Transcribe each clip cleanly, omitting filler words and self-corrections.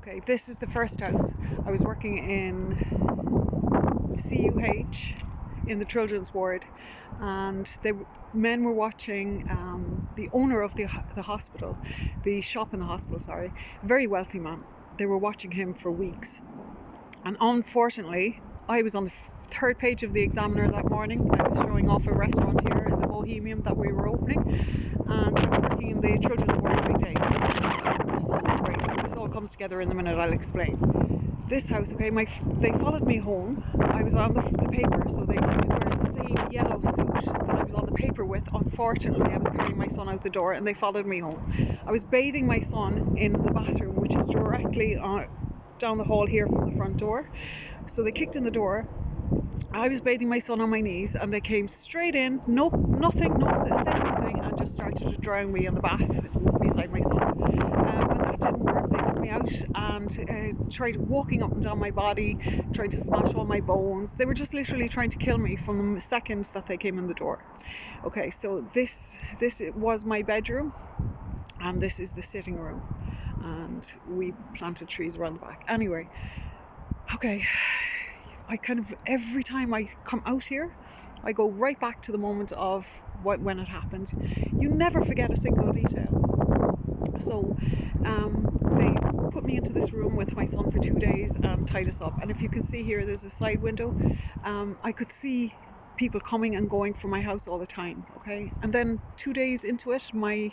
Okay, this is the first house. I was working in CUH in the children's ward, and men were watching the owner of the hospital, the shop in the hospital, sorry, a very wealthy man. They were watching him for weeks. And unfortunately, I was on the third page of the Examiner that morning. I was showing off a restaurant here in the Bohemian that we were opening, and I was working in the children's ward every day. So, right, this all comes together in the minute. I'll explain. This house, okay, they followed me home. I was on the paper, so I was wearing the same yellow suit that I was on the paper with. Unfortunately, I was carrying my son out the door, and they followed me home. I was bathing my son in the bathroom, which is directly down the hall here from the front door. So they kicked in the door. I was bathing my son on my knees, and they came straight in, nothing, said nothing, and just started to drown me in the bath beside my son. When that didn't work, they took me out and tried walking up and down my body, tried to smash all my bones. They were just literally trying to kill me from the second that they came in the door. Okay, so this was my bedroom, and this is the sitting room, and we planted trees around the back. Anyway, okay, I kind of, every time I come out here, I go right back to the moment of when it happened. You never forget a single detail. So they put me into this room with my son for 2 days and tied us up. And if you can see here, there's a side window. I could see people coming and going from my house all the time. Okay, and then 2 days into it, my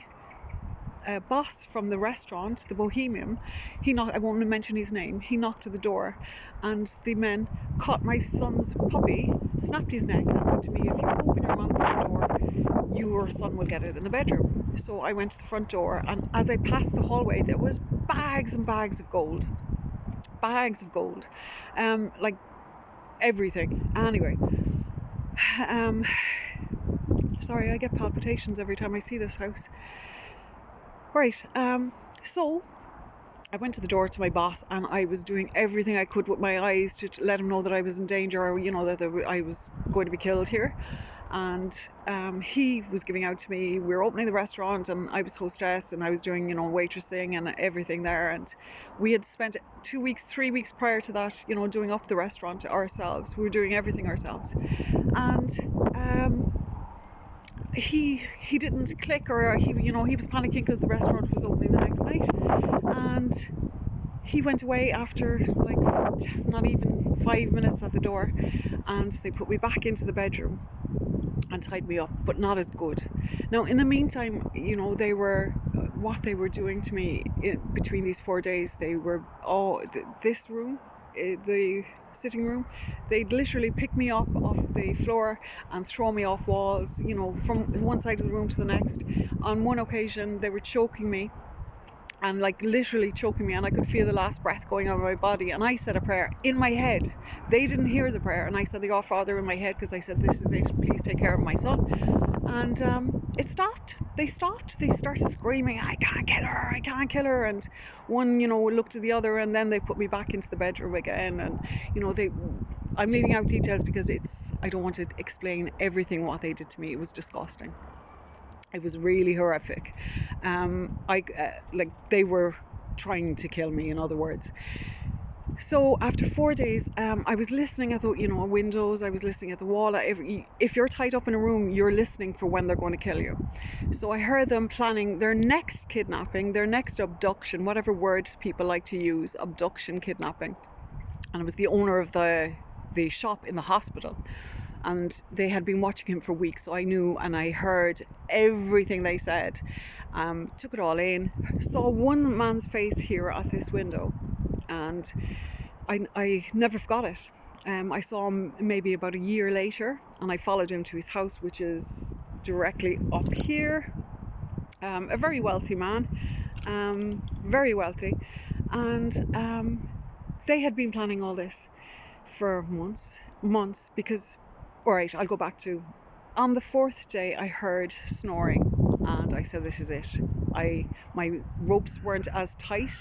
boss from the restaurant, the Bohemian, he knocked. I won't mention his name. He knocked at the door, and the men caught my son's puppy, snapped his neck, and said to me, "If you open your mouth at the door, your son will get it in the bedroom." So I went to the front door, and as I passed the hallway, there was bags and bags of gold, like everything. Anyway, sorry, I get palpitations every time I see this house. Right, so I went to the door to my boss, and I was doing everything I could with my eyes to let him know that I was in danger, or that I was going to be killed here. And he was giving out to me. We were opening the restaurant, and I was hostess, and I was doing waitressing and everything there. And we had spent 2 weeks, 3 weeks prior to that, doing up the restaurant ourselves. We were doing everything ourselves, and he didn't click, or he was panicking because the restaurant was opening the next night, and he went away after like not even 5 minutes at the door, and they put me back into the bedroom and tied me up, but not as good. Now, in the meantime, what they were doing to me between these 4 days, they were this room, the sitting room, they'd literally pick me up off the floor and throw me off walls, from one side of the room to the next. On one occasion, they were choking me, and like literally choking me, and I could feel the last breath going out of my body, and I said a prayer in my head. They didn't hear the prayer, and I said the Our Father in my head, because I said, "This is it, please take care of my son." And it stopped. They started screaming, "I can't kill her," and one looked at the other, and then they put me back into the bedroom again. And I'm leaving out details because I don't want to explain everything what they did to me. It was disgusting. It was really horrific. They were trying to kill me, in other words. So after 4 days, I was listening at the windows. I was listening at the wall. If you're tied up in a room, you're listening for when they're going to kill you. So I heard them planning their next kidnapping, their next abduction, whatever word people like to use, abduction, kidnapping. And it was the owner of the shop in the hospital. And they had been watching him for weeks, so I knew, and I heard everything they said. Took it all in. Saw one man's face here at this window, and I never forgot it. I saw him maybe about a year later, and I followed him to his house, which is directly up here. A very wealthy man, very wealthy, and they had been planning all this for months, because, all right, I'll go back to, on the 4th day, I heard snoring, and I said, "This is it." My ropes weren't as tight.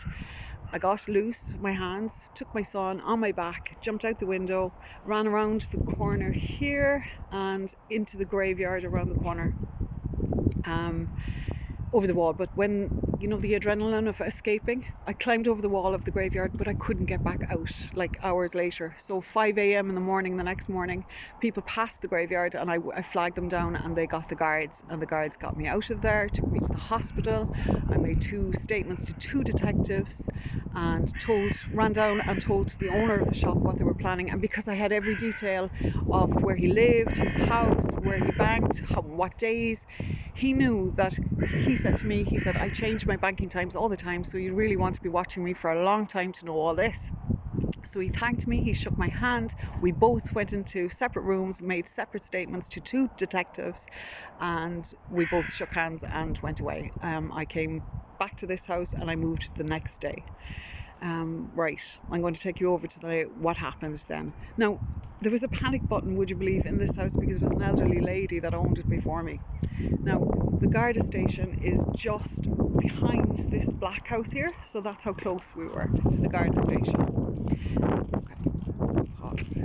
I got loose with my hands, took my son on my back, jumped out the window, ran around the corner here and into the graveyard around the corner. over the wall, but when, you know, the adrenaline of escaping, I climbed over the wall of the graveyard, but I couldn't get back out, like hours later. So 5 a.m. in the morning, the next morning, people passed the graveyard, and I flagged them down, and they got the guards, and the guards got me out of there, took me to the hospital. I made 2 statements to 2 detectives, and ran down and told the owner of the shop what they were planning. And because I had every detail of where he lived, his house, where he banked, what days, he knew that. He said to me, he said, I change my banking times all the time, so you really want to be watching me for a long time to know all this. So he thanked me, he shook my hand, we both went into separate rooms, made separate statements to 2 detectives, and we both shook hands and went away. I came back to this house and I moved the next day. Right, I'm going to take you over to what happened then. Now, there was a panic button, would you believe, in this house, because it was an elderly lady that owned it before me. Now, the Garda station is just behind this black house here, so that's how close we were to the Garda station. Okay, pause.